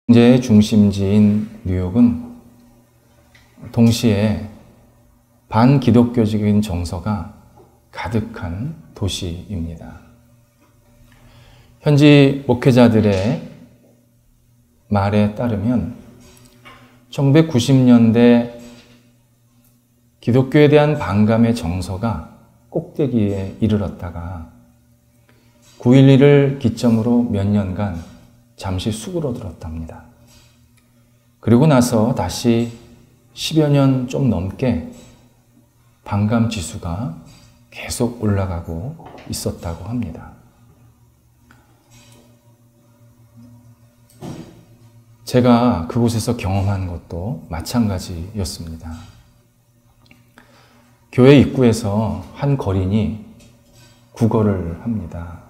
경제의 중심지인 뉴욕은 동시에 반기독교적인 정서가 가득한 도시입니다. 현지 목회자들의 말에 따르면 1990년대 기독교에 대한 반감의 정서가 꼭대기에 이르렀다가 9.11을 기점으로 몇 년간 잠시 수그러들었답니다. 그리고 나서 다시 10여 년 좀 넘게 반감 지수가 계속 올라가고 있었다고 합니다. 제가 그곳에서 경험한 것도 마찬가지였습니다. 교회 입구에서 한 거린이 구걸을 합니다.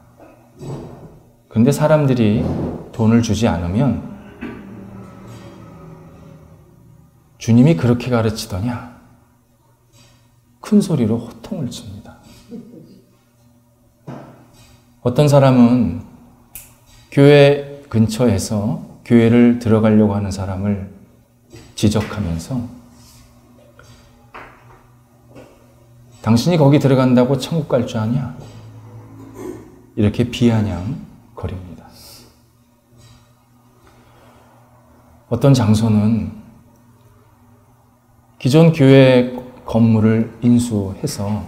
그런데 사람들이 돈을 주지 않으면 주님이 그렇게 가르치더냐? 큰 소리로 호통을 칩니다. 어떤 사람은 교회 근처에서 교회를 들어가려고 하는 사람을 지적하면서 당신이 거기 들어간다고 천국 갈 줄 아냐? 이렇게 비아냥거립니다. 어떤 장소는 기존 교회 건물을 인수해서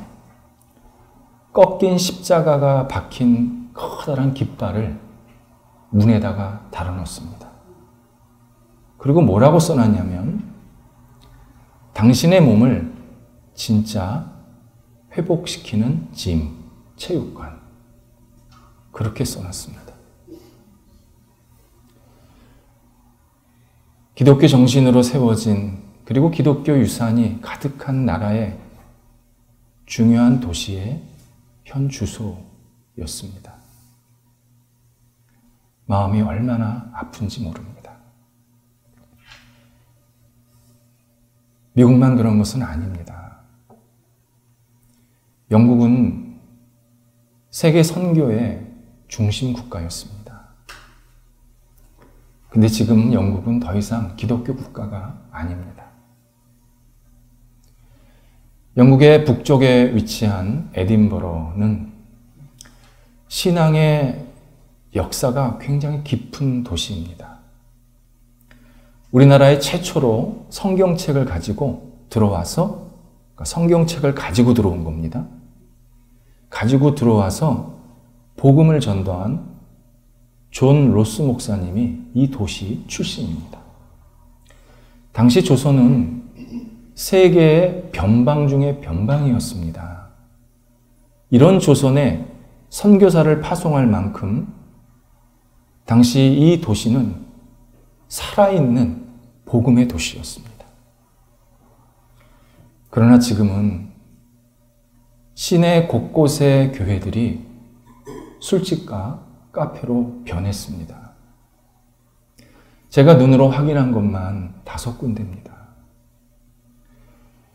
꺾인 십자가가 박힌 커다란 깃발을 문에다가 달아놓습니다. 그리고 뭐라고 써놨냐면 당신의 몸을 진짜 회복시키는 짐, 체육관, 그렇게 써놨습니다. 기독교 정신으로 세워진 그리고 기독교 유산이 가득한 나라의 중요한 도시의 현 주소였습니다. 마음이 얼마나 아픈지 모릅니다. 미국만 그런 것은 아닙니다. 영국은 세계 선교의 중심 국가였습니다. 근데 지금 영국은 더 이상 기독교 국가가 아닙니다. 영국의 북쪽에 위치한 에딘버러는 신앙의 역사가 굉장히 깊은 도시입니다. 우리나라에 최초로 성경책을 가지고 들어와서, 성경책을 가지고 들어온 겁니다. 가지고 들어와서 복음을 전도한 존 로스 목사님이 이 도시 출신입니다. 당시 조선은 세계의 변방 중의 변방이었습니다. 이런 조선에 선교사를 파송할 만큼 당시 이 도시는 살아있는 복음의 도시였습니다. 그러나 지금은 시내 곳곳의 교회들이 술집과 카페로 변했습니다. 제가 눈으로 확인한 것만 5군데입니다.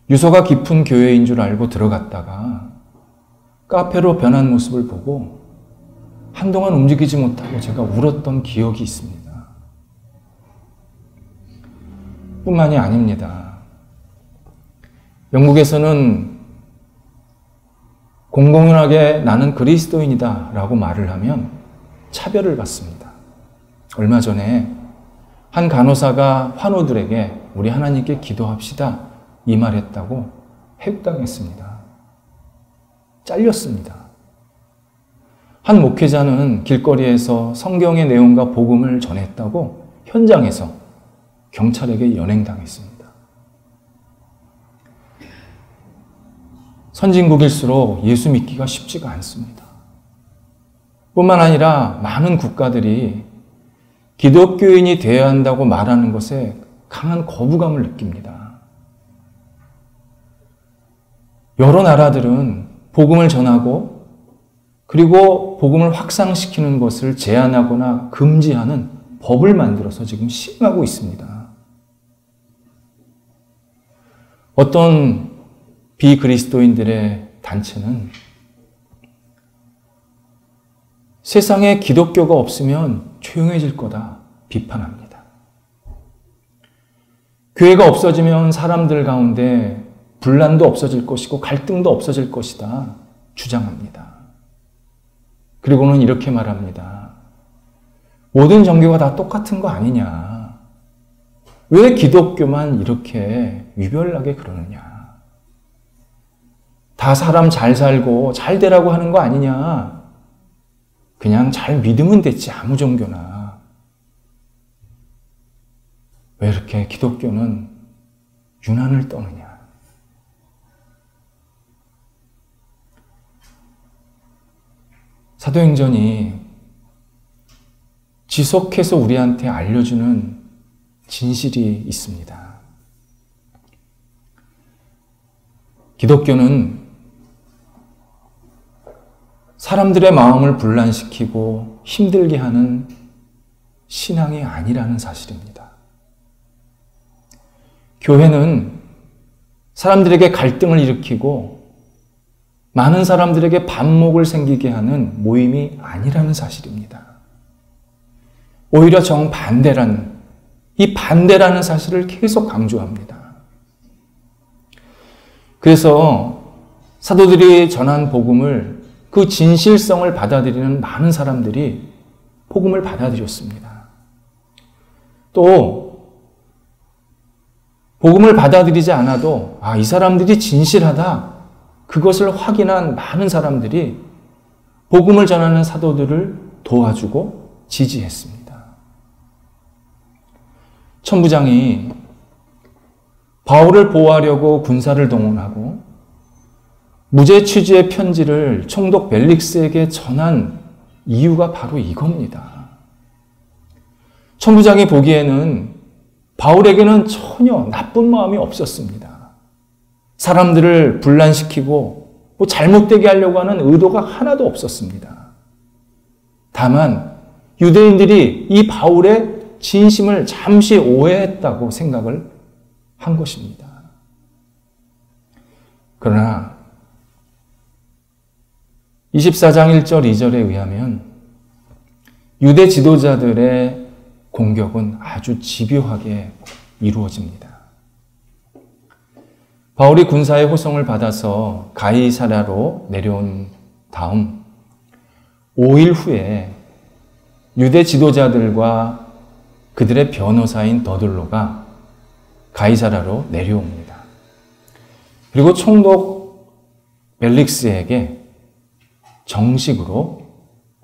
유서가 깊은 교회인 줄 알고 들어갔다가 카페로 변한 모습을 보고 한동안 움직이지 못하고 제가 울었던 기억이 있습니다. 뿐만이 아닙니다. 영국에서는 공공연하게 나는 그리스도인이다 라고 말을 하면 차별을 받습니다. 얼마 전에 한 간호사가 환우들에게 우리 하나님께 기도합시다 이 말했다고 해육당했습니다. 잘렸습니다. 한 목회자는 길거리에서 성경의 내용과 복음을 전했다고 현장에서 경찰에게 연행당했습니다. 선진국일수록 예수 믿기가 쉽지가 않습니다. 뿐만 아니라 많은 국가들이 기독교인이 되어야 한다고 말하는 것에 강한 거부감을 느낍니다. 여러 나라들은 복음을 전하고 그리고 복음을 확산시키는 것을 제한하거나 금지하는 법을 만들어서 지금 시행하고 있습니다. 어떤 비그리스도인들의 단체는 세상에 기독교가 없으면 조용해질 거다 비판합니다. 교회가 없어지면 사람들 가운데 분란도 없어질 것이고 갈등도 없어질 것이다 주장합니다. 그리고는 이렇게 말합니다. 모든 종교가 다 똑같은 거 아니냐? 왜 기독교만 이렇게 유별나게 그러느냐? 다 사람 잘 살고 잘 되라고 하는 거 아니냐? 그냥 잘 믿으면 됐지 아무 종교나. 왜 이렇게 기독교는 유난을 떠느냐? 사도행전이 지속해서 우리한테 알려주는 진실이 있습니다. 기독교는 사람들의 마음을 분란시키고 힘들게 하는 신앙이 아니라는 사실입니다. 교회는 사람들에게 갈등을 일으키고 많은 사람들에게 반목을 생기게 하는 모임이 아니라는 사실입니다. 오히려 정반대란, 이 반대라는 사실을 계속 강조합니다. 그래서 사도들이 전한 복음을, 그 진실성을 받아들이는 많은 사람들이 복음을 받아들였습니다. 또 복음을 받아들이지 않아도 이 사람들이 진실하다, 그것을 확인한 많은 사람들이 복음을 전하는 사도들을 도와주고 지지했습니다. 천부장이 바울을 보호하려고 군사를 동원하고 무죄 취지의 편지를 총독 벨릭스에게 전한 이유가 바로 이겁니다. 천부장이 보기에는 바울에게는 전혀 나쁜 마음이 없었습니다. 사람들을 분란시키고 잘못되게 하려고 하는 의도가 하나도 없었습니다. 다만 유대인들이 이 바울의 진심을 잠시 오해했다고 생각을 한 것입니다. 그러나 24장 1절 2절에 의하면 유대 지도자들의 공격은 아주 집요하게 이루어집니다. 바울이 군사의 호송을 받아서 가이사랴로 내려온 다음 5일 후에 유대 지도자들과 그들의 변호사인 더들로가 가이사랴로 내려옵니다. 그리고 총독 벨릭스에게 정식으로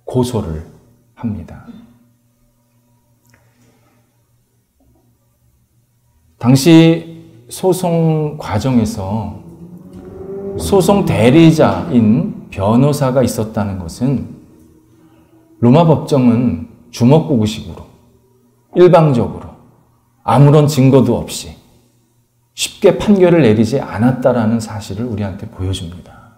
고소를 합니다. 당시 소송 과정에서 소송 대리자인 변호사가 있었다는 것은 로마 법정은 주먹구구식으로 일방적으로 아무런 증거도 없이 쉽게 판결을 내리지 않았다라는 사실을 우리한테 보여줍니다.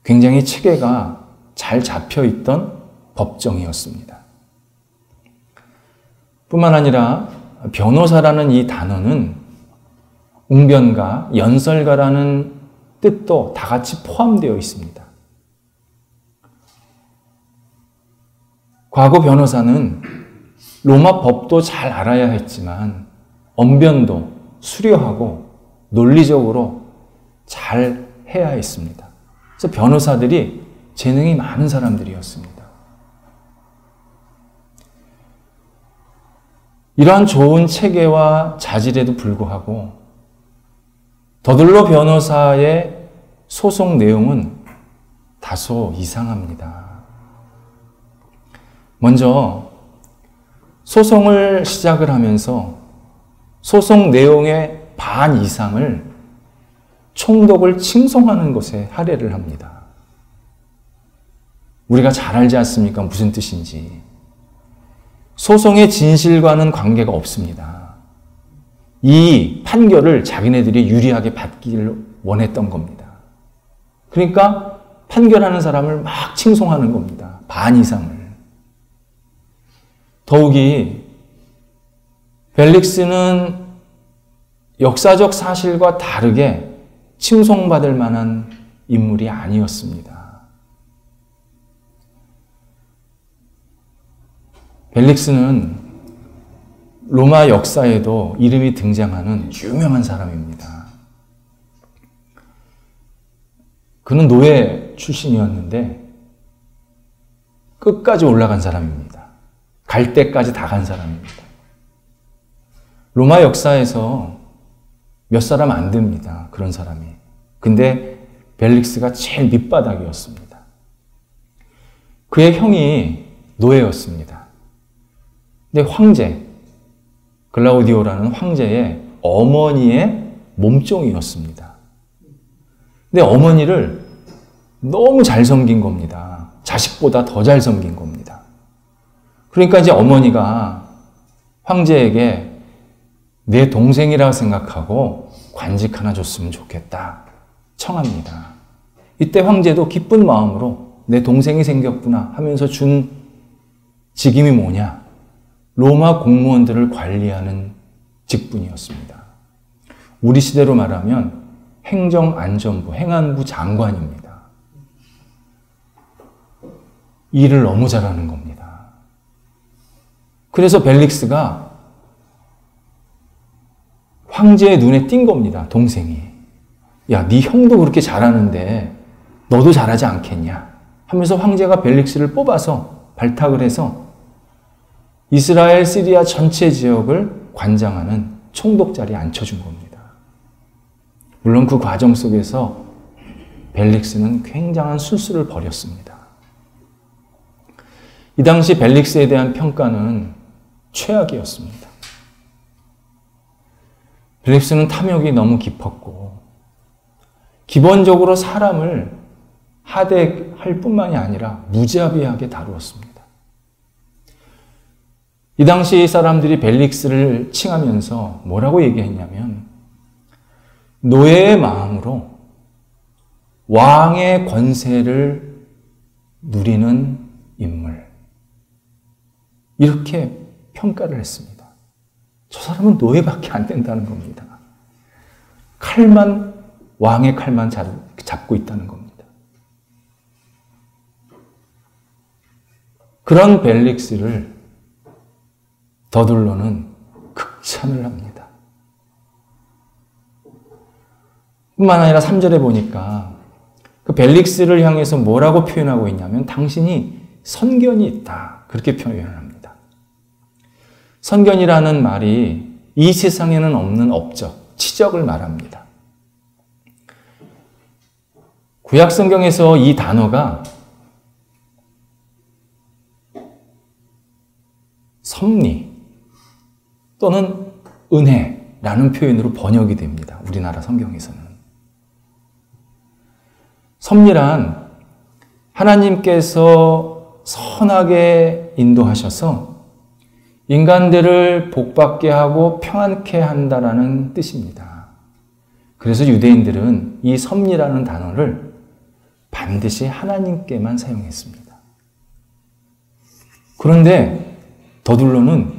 굉장히 체계가 잘 잡혀있던 법정이었습니다. 뿐만 아니라 변호사라는 이 단어는 웅변가, 연설가라는 뜻도 다 같이 포함되어 있습니다. 과거 변호사는 로마 법도 잘 알아야 했지만 언변도 수려하고 논리적으로 잘 해야 했습니다. 그래서 변호사들이 재능이 많은 사람들이었습니다. 이러한 좋은 체계와 자질에도 불구하고 더들로 변호사의 소송 내용은 다소 이상합니다. 먼저 소송을 시작을 하면서 소송 내용의 반 이상을 총독을 칭송하는 것에 할애를 합니다. 우리가 잘 알지 않습니까? 무슨 뜻인지. 소송의 진실과는 관계가 없습니다. 이 판결을 자기네들이 유리하게 받기를 원했던 겁니다. 그러니까 판결하는 사람을 막 칭송하는 겁니다. 반 이상을. 더욱이 벨릭스는 역사적 사실과 다르게 칭송받을 만한 인물이 아니었습니다. 벨릭스는 로마 역사에도 이름이 등장하는 유명한 사람입니다. 그는 노예 출신이었는데 끝까지 올라간 사람입니다. 갈 때까지 다 간 사람입니다. 로마 역사에서 몇 사람 안 됩니다. 그런 사람이. 근데 벨릭스가 제일 밑바닥이었습니다. 그의 형이 노예였습니다. 근데 황제, 글라우디오라는 황제의 어머니의 몸종이었습니다. 근데 어머니를 너무 잘 섬긴 겁니다. 자식보다 더 잘 섬긴 겁니다. 그러니까 이제 어머니가 황제에게 내 동생이라고 생각하고 관직 하나 줬으면 좋겠다 청합니다. 이때 황제도 기쁜 마음으로 내 동생이 생겼구나 하면서 준 직임이 뭐냐? 로마 공무원들을 관리하는 직분이었습니다. 우리 시대로 말하면 행정안전부, 행안부 장관입니다. 일을 너무 잘하는 겁니다. 그래서 벨릭스가 황제의 눈에 띈 겁니다. 동생이. 야, 네 형도 그렇게 잘하는데 너도 잘하지 않겠냐? 하면서 황제가 벨릭스를 뽑아서 발탁을 해서 이스라엘, 시리아 전체 지역을 관장하는 총독 자리에 앉혀준 겁니다. 물론 그 과정 속에서 벨릭스는 굉장한 술수를 벌였습니다. 이 당시 벨릭스에 대한 평가는 최악이었습니다. 벨릭스는 탐욕이 너무 깊었고 기본적으로 사람을 하대할 뿐만이 아니라 무자비하게 다루었습니다. 이 당시 사람들이 벨릭스를 칭하면서 뭐라고 얘기했냐면 노예의 마음으로 왕의 권세를 누리는 인물, 이렇게 평가를 했습니다. 저 사람은 노예밖에 안 된다는 겁니다. 칼만, 왕의 칼만 잡고 있다는 겁니다. 그런 벨릭스를 더둘로는 극찬을 합니다. 뿐만 아니라 3절에 보니까 그 벨릭스를 향해서 뭐라고 표현하고 있냐면 당신이 선견이 있다. 그렇게 표현을 합니다. 선견이라는 말이 이 세상에는 없는 업적, 치적을 말합니다. 구약 성경에서 이 단어가 섭리 또는 은혜라는 표현으로 번역이 됩니다. 우리나라 성경에서는. 섭리란 하나님께서 선하게 인도하셔서 인간들을 복받게 하고 평안케 한다라는 뜻입니다. 그래서 유대인들은 이 섭리라는 단어를 반드시 하나님께만 사용했습니다. 그런데 더둘로는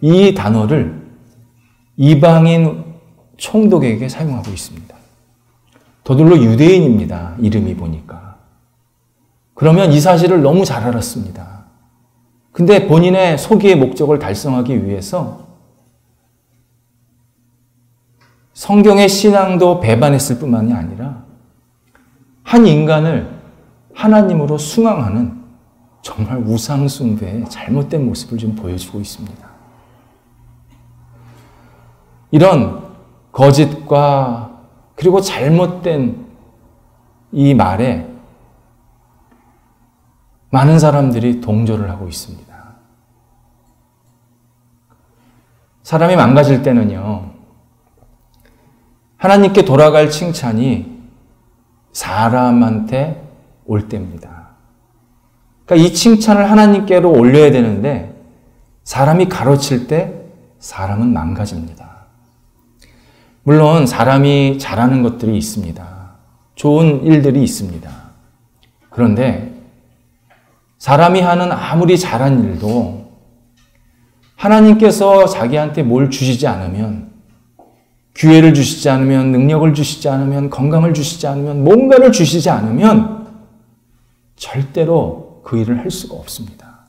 이 단어를 이방인 총독에게 사용하고 있습니다. 더둘로 유대인입니다. 이름이 보니까. 그러면 이 사실을 너무 잘 알았습니다. 근데 본인의 소기의 목적을 달성하기 위해서 성경의 신앙도 배반했을 뿐만이 아니라 한 인간을 하나님으로 숭앙하는 정말 우상숭배의 잘못된 모습을 좀 보여주고 있습니다. 이런 거짓과 그리고 잘못된 이 말에 많은 사람들이 동조를 하고 있습니다. 사람이 망가질 때는요, 하나님께 돌아갈 칭찬이 사람한테 올 때입니다. 그러니까 이 칭찬을 하나님께로 올려야 되는데 사람이 가로칠 때 사람은 망가집니다. 물론 사람이 잘하는 것들이 있습니다. 좋은 일들이 있습니다. 그런데 사람이 하는 아무리 잘한 일도 하나님께서 자기한테 뭘 주시지 않으면, 기회를 주시지 않으면, 능력을 주시지 않으면, 건강을 주시지 않으면, 뭔가를 주시지 않으면 절대로 그 일을 할 수가 없습니다.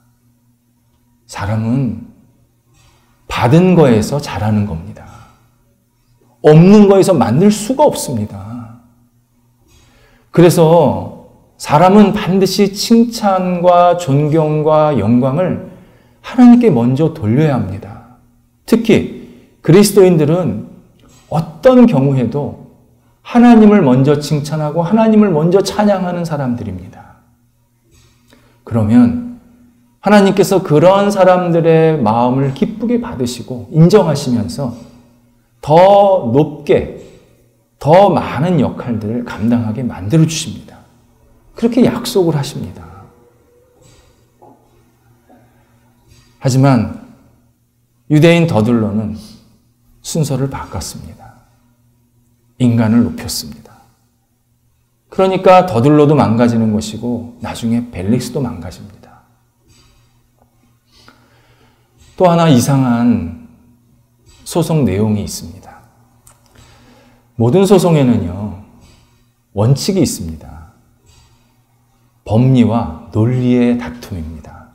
사람은 받은 거에서 자라는 겁니다. 없는 거에서 만들 수가 없습니다. 그래서 사람은 반드시 칭찬과 존경과 영광을 하나님께 먼저 돌려야 합니다. 특히 그리스도인들은 어떤 경우에도 하나님을 먼저 칭찬하고 하나님을 먼저 찬양하는 사람들입니다. 그러면 하나님께서 그런 사람들의 마음을 기쁘게 받으시고 인정하시면서 더 높게, 더 많은 역할들을 감당하게 만들어 주십니다. 그렇게 약속을 하십니다. 하지만 유대인 더둘러는 순서를 바꿨습니다. 인간을 높였습니다. 그러니까 더둘러도 망가지는 것이고 나중에 벨릭스도 망가집니다. 또 하나 이상한 소송 내용이 있습니다. 모든 소송에는요, 원칙이 있습니다. 법리와 논리의 다툼입니다.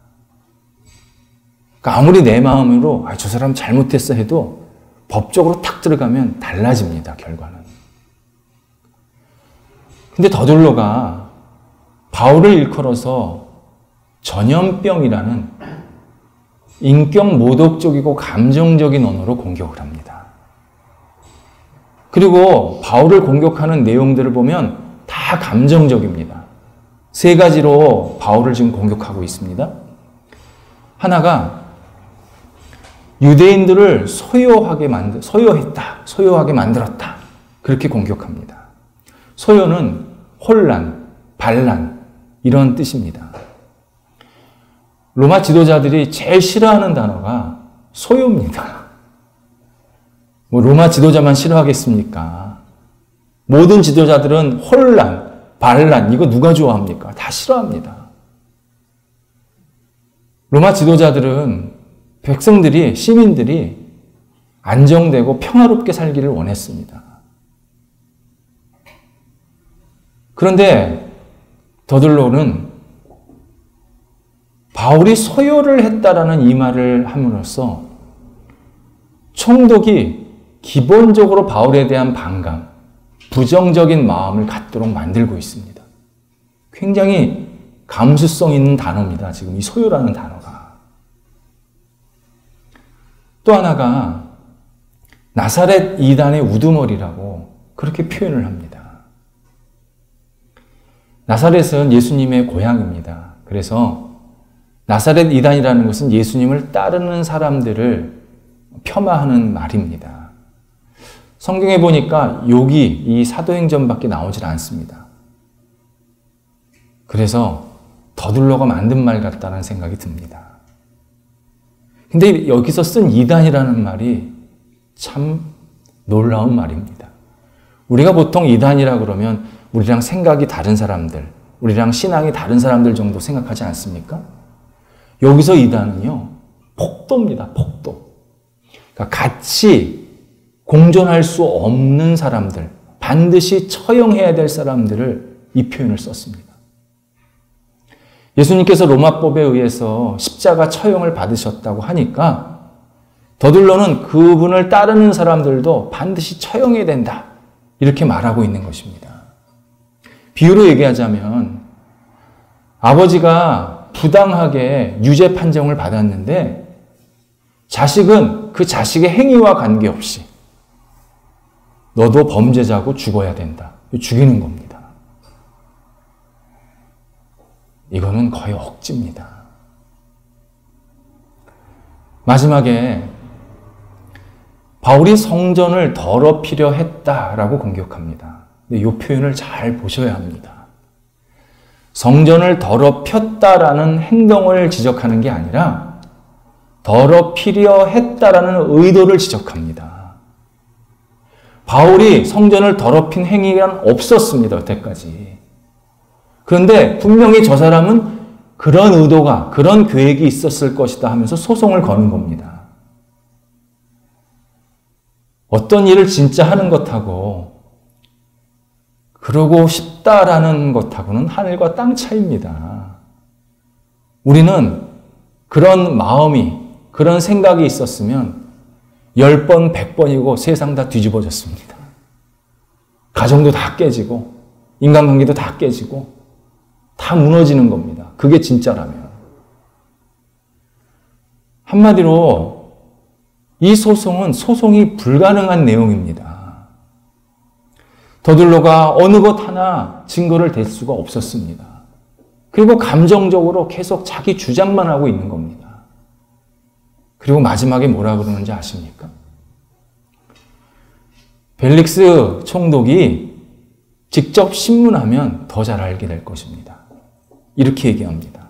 그러니까 아무리 내 마음으로 저 사람 잘못했어 해도 법적으로 탁 들어가면 달라집니다, 결과는. 근데 더둘러가 바울을 일컬어서 전염병이라는 인격 모독적이고 감정적인 언어로 공격을 합니다. 그리고 바울을 공격하는 내용들을 보면 다 감정적입니다. 세 가지로 바울을 지금 공격하고 있습니다. 하나가 유대인들을 소요하게 만들었다. 그렇게 공격합니다. 소요는 혼란, 반란 이런 뜻입니다. 로마 지도자들이 제일 싫어하는 단어가 소요입니다. 로마 지도자만 싫어하겠습니까? 모든 지도자들은 혼란, 반란 이거 누가 좋아합니까? 다 싫어합니다. 로마 지도자들은 백성들이, 시민들이 안정되고 평화롭게 살기를 원했습니다. 그런데 더둘러는 바울이 소요를 했다라는 이 말을 함으로써 총독이 기본적으로 바울에 대한 반감, 부정적인 마음을 갖도록 만들고 있습니다. 굉장히 감수성 있는 단어입니다. 지금 이 소요라는 단어가. 또 하나가 나사렛 이단의 우두머리라고 그렇게 표현을 합니다. 나사렛은 예수님의 고향입니다. 그래서 나사렛 이단이라는 것은 예수님을 따르는 사람들을 폄하하는 말입니다. 성경에 보니까 여기 이 사도행전밖에 나오질 않습니다. 그래서 더둘러가 만든 말 같다는 생각이 듭니다. 근데 여기서 쓴 이단이라는 말이 참 놀라운 말입니다. 우리가 보통 이단이라 그러면 우리랑 생각이 다른 사람들, 우리랑 신앙이 다른 사람들 정도 생각하지 않습니까? 여기서 이단은요, 폭도입니다, 폭도. 그러니까 같이 공존할 수 없는 사람들, 반드시 처형해야 될 사람들을 이 표현을 썼습니다. 예수님께서 로마법에 의해서 십자가 처형을 받으셨다고 하니까 더둘러는 그분을 따르는 사람들도 반드시 처형해야 된다. 이렇게 말하고 있는 것입니다. 비유로 얘기하자면 아버지가 부당하게 유죄 판정을 받았는데 자식은 그 자식의 행위와 관계없이 너도 범죄자고 죽어야 된다. 죽이는 겁니다. 이거는 거의 억지입니다. 마지막에 바울이 성전을 더럽히려 했다라고 공격합니다. 근데 이 표현을 잘 보셔야 합니다. 성전을 더럽혔다라는 행동을 지적하는 게 아니라 더럽히려 했다라는 의도를 지적합니다. 바울이 성전을 더럽힌 행위가 없었습니다. 여태까지. 그런데 분명히 저 사람은 그런 의도가, 그런 계획이 있었을 것이다 하면서 소송을 거는 겁니다. 어떤 일을 진짜 하는 것하고 그러고 싶다라는 것하고는 하늘과 땅 차이입니다. 우리는 그런 마음이, 그런 생각이 있었으면 10번, 100번이고 세상 다 뒤집어졌습니다. 가정도 다 깨지고 인간관계도 다 깨지고 다 무너지는 겁니다. 그게 진짜라면. 한마디로 이 소송은 소송이 불가능한 내용입니다. 더들로가 어느 것 하나 증거를 댈 수가 없었습니다. 그리고 감정적으로 계속 자기 주장만 하고 있는 겁니다. 그리고 마지막에 뭐라 그러는지 아십니까? 벨릭스 총독이 직접 신문하면 더 잘 알게 될 것입니다. 이렇게 얘기합니다.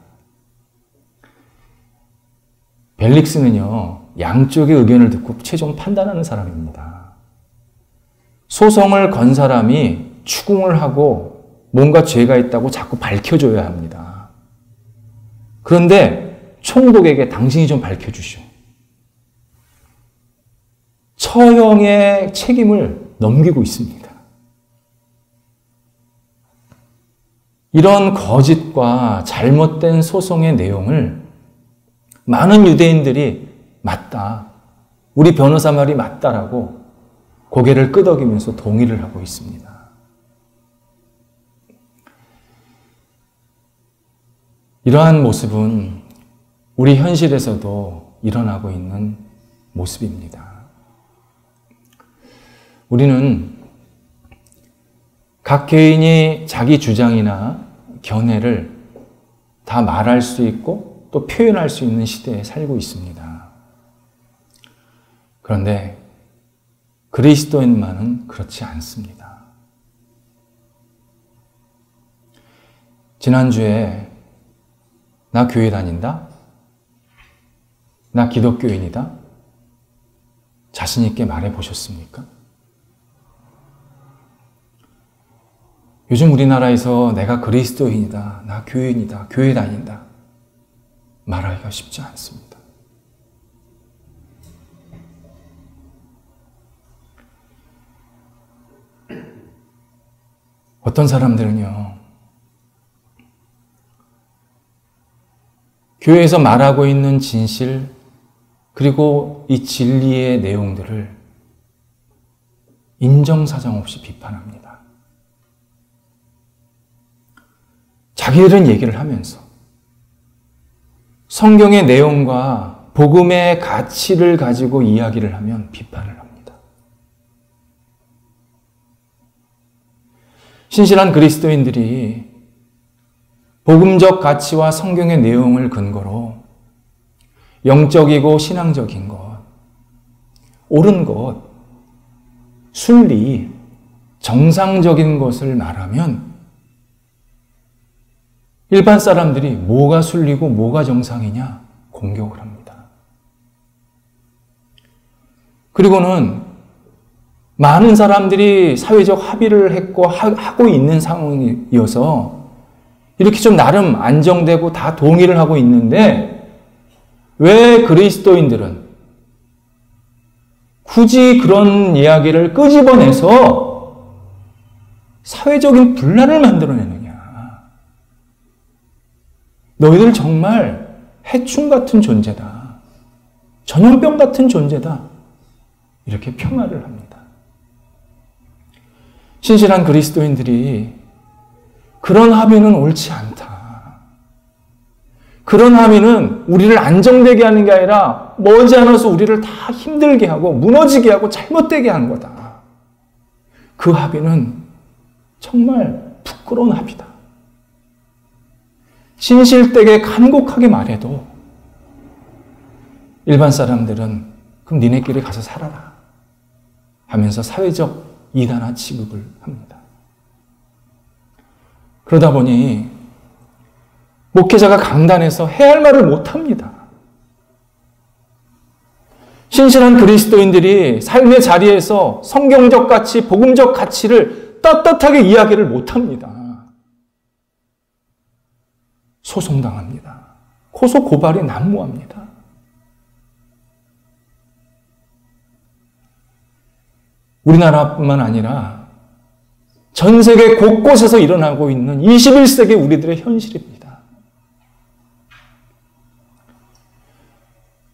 벨릭스는요, 양쪽의 의견을 듣고 최종 판단하는 사람입니다. 소송을 건 사람이 추궁을 하고 뭔가 죄가 있다고 자꾸 밝혀줘야 합니다. 그런데 총독에게 당신이 좀 밝혀주시오. 처형의 책임을 넘기고 있습니다. 이런 거짓과 잘못된 소송의 내용을 많은 유대인들이 맞다, 우리 변호사 말이 맞다라고 고개를 끄덕이면서 동의를 하고 있습니다. 이러한 모습은 우리 현실에서도 일어나고 있는 모습입니다. 우리는 각 개인이 자기 주장이나 견해를 다 말할 수 있고 또 표현할 수 있는 시대에 살고 있습니다. 그런데 그리스도인만은 그렇지 않습니다. 지난주에 나 교회 다닌다? 나 기독교인이다? 자신 있게 말해 보셨습니까? 요즘 우리나라에서 내가 그리스도인이다, 나 교인이다, 교회 다닌다 말하기가 쉽지 않습니다. 어떤 사람들은요, 교회에서 말하고 있는 진실, 그리고 이 진리의 내용들을 인정사정 없이 비판합니다. 자기들은 얘기를 하면서 성경의 내용과 복음의 가치를 가지고 이야기를 하면 비판을 합니다. 신실한 그리스도인들이 복음적 가치와 성경의 내용을 근거로 영적이고 신앙적인 것, 옳은 것, 순리, 정상적인 것을 말하면 일반 사람들이 뭐가 순리고 뭐가 정상이냐 공격을 합니다. 그리고는 많은 사람들이 사회적 합의를 했고 하고 있는 상황이어서 이렇게 좀 나름 안정되고 다 동의를 하고 있는데 왜 그리스도인들은 굳이 그런 이야기를 끄집어내서 사회적인 분란을 만들어내느냐. 너희들 정말 해충 같은 존재다. 전염병 같은 존재다. 이렇게 폄하를 합니다. 신실한 그리스도인들이 그런 합의는 옳지 않다. 그런 합의는 우리를 안정되게 하는 게 아니라 머지않아서 우리를 다 힘들게 하고 무너지게 하고 잘못되게 하는 거다. 그 합의는 정말 부끄러운 합의다. 진실되게 간곡하게 말해도 일반 사람들은 그럼 니네끼리 가서 살아라 하면서 사회적 이단화 취급을 합니다. 그러다 보니 목회자가 강단에서 해야 할 말을 못합니다. 신실한 그리스도인들이 삶의 자리에서 성경적 가치, 복음적 가치를 떳떳하게 이야기를 못합니다. 소송당합니다. 고소 고발이 난무합니다. 우리나라뿐만 아니라 전 세계 곳곳에서 일어나고 있는 21세기 우리들의 현실입니다.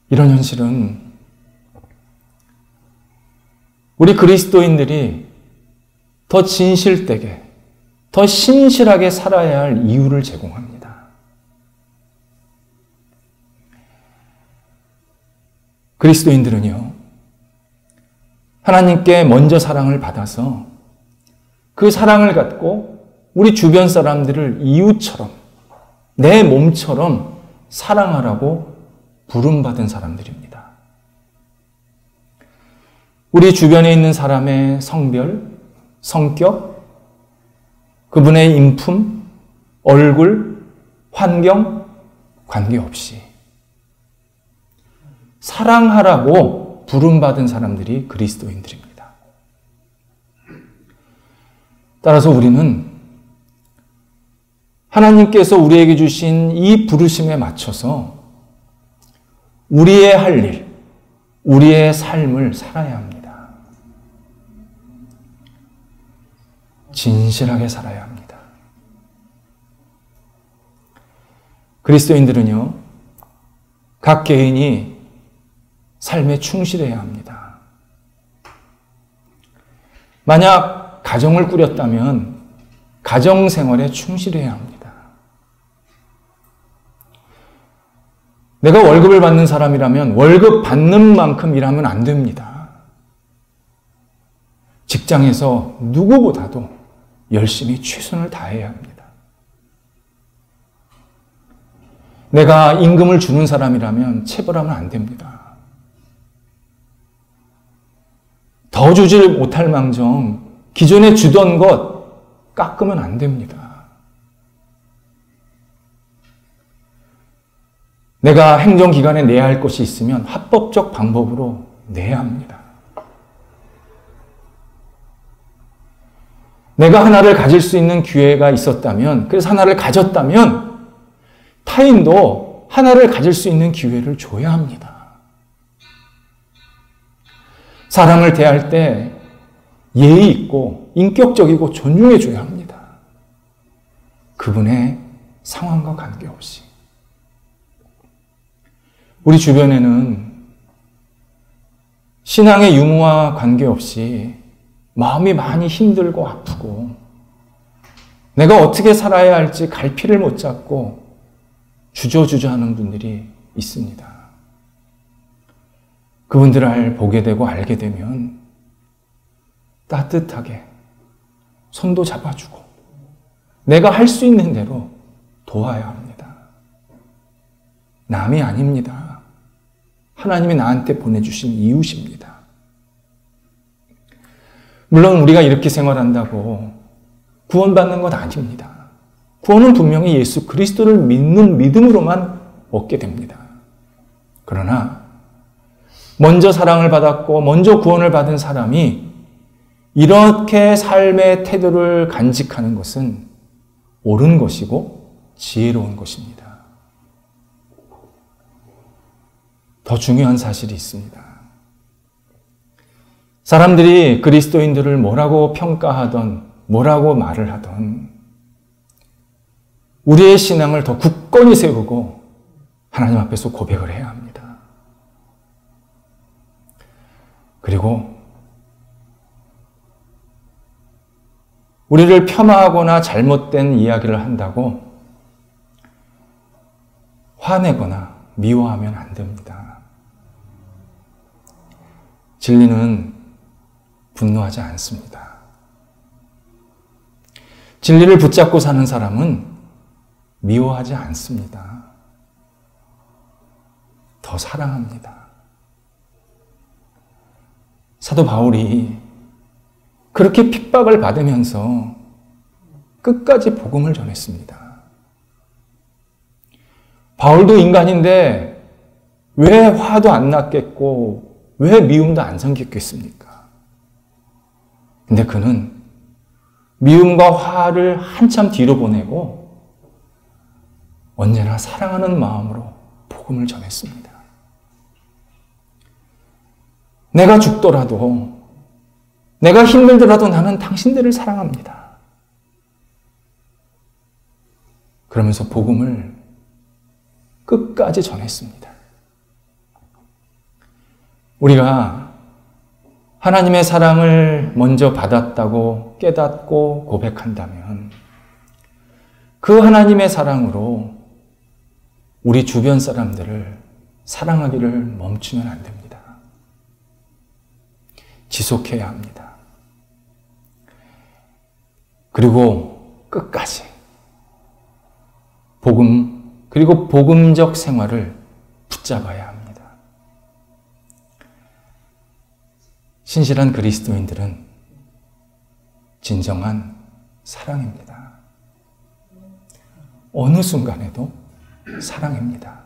이런 현실은 우리 그리스도인들이 더 진실되게, 더 신실하게 살아야 할 이유를 제공합니다. 그리스도인들은요, 하나님께 먼저 사랑을 받아서 그 사랑을 갖고 우리 주변 사람들을 이웃처럼, 내 몸처럼 사랑하라고 부름받은 사람들입니다. 우리 주변에 있는 사람의 성별, 성격, 그분의 인품, 얼굴, 환경, 관계없이 사랑하라고 부름받은 사람들이 그리스도인들입니다. 따라서 우리는 하나님께서 우리에게 주신 이 부르심에 맞춰서 우리의 할 일, 우리의 삶을 살아야 합니다. 진실하게 살아야 합니다. 그리스도인들은요, 각 개인이 삶에 충실해야 합니다. 만약 가정을 꾸렸다면 가정 생활에 충실해야 합니다. 내가 월급을 받는 사람이라면 월급 받는 만큼 일하면 안 됩니다. 직장에서 누구보다도 열심히 최선을 다해야 합니다. 내가 임금을 주는 사람이라면 체벌하면 안 됩니다. 더 주질 못할 망정 기존에 주던 것 깎으면 안 됩니다. 내가 행정기관에 내야 할 것이 있으면 합법적 방법으로 내야 합니다. 내가 하나를 가질 수 있는 기회가 있었다면, 그래서 하나를 가졌다면 타인도 하나를 가질 수 있는 기회를 줘야 합니다. 사람을 대할 때 예의 있고 인격적이고 존중해 줘야 합니다. 그분의 상황과 관계없이. 우리 주변에는 신앙의 유무와 관계없이 마음이 많이 힘들고 아프고 내가 어떻게 살아야 할지 갈피를 못 잡고 주저주저 하는 분들이 있습니다. 그분들을 보게 되고 알게 되면 따뜻하게 손도 잡아주고 내가 할 수 있는 대로 도와야 합니다. 남이 아닙니다. 하나님이 나한테 보내주신 이웃입니다. 물론 우리가 이렇게 생활한다고 구원받는 것 아닙니다. 구원은 분명히 예수 그리스도를 믿는 믿음으로만 얻게 됩니다. 그러나 먼저 사랑을 받았고 먼저 구원을 받은 사람이 이렇게 삶의 태도를 간직하는 것은 옳은 것이고 지혜로운 것입니다. 더 중요한 사실이 있습니다. 사람들이 그리스도인들을 뭐라고 평가하던 뭐라고 말을 하던 우리의 신앙을 더 굳건히 세우고 하나님 앞에서 고백을 해야 합니다. 그리고 우리를 폄하하거나 잘못된 이야기를 한다고 화내거나 미워하면 안 됩니다. 진리는 분노하지 않습니다. 진리를 붙잡고 사는 사람은 미워하지 않습니다. 더 사랑합니다. 사도 바울이 그렇게 핍박을 받으면서 끝까지 복음을 전했습니다. 바울도 인간인데 왜 화도 안 났겠고 왜 미움도 안 생겼겠습니까? 근데 그는 미움과 화를 한참 뒤로 보내고 언제나 사랑하는 마음으로 복음을 전했습니다. 내가 죽더라도 내가 힘들더라도 나는 당신들을 사랑합니다. 그러면서 복음을 끝까지 전했습니다. 우리가 하나님의 사랑을 먼저 받았다고 깨닫고 고백한다면 그 하나님의 사랑으로 우리 주변 사람들을 사랑하기를 멈추면 안 됩니다. 지속해야 합니다. 그리고 끝까지 그리고 복음적 생활을 붙잡아야 합니다. 신실한 그리스도인들은 진정한 사랑입니다. 어느 순간에도 사랑입니다.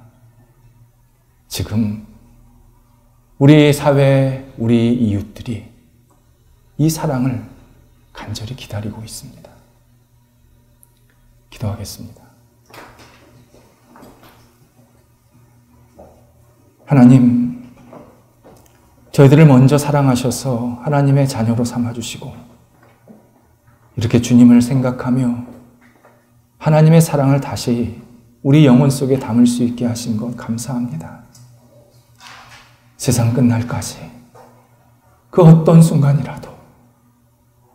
지금 우리 사회, 우리 이웃들이 이 사랑을 간절히 기다리고 있습니다. 기도하겠습니다. 하나님, 저희들을 먼저 사랑하셔서 하나님의 자녀로 삼아주시고 이렇게 주님을 생각하며 하나님의 사랑을 다시 우리 영혼 속에 담을 수 있게 하신 것 감사합니다. 세상 끝날까지 그 어떤 순간이라도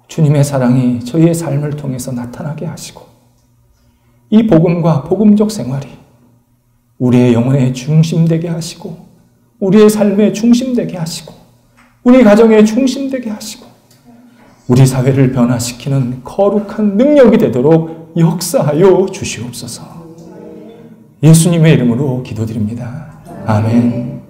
주님의 사랑이 저희의 삶을 통해서 나타나게 하시고 이 복음과 복음적 생활이 우리의 영혼의 중심되게 하시고 우리의 삶의 중심되게 하시고 우리 가정의 중심되게 하시고 우리 사회를 변화시키는 거룩한 능력이 되도록 역사하여 주시옵소서. 예수님의 이름으로 기도드립니다. 아멘.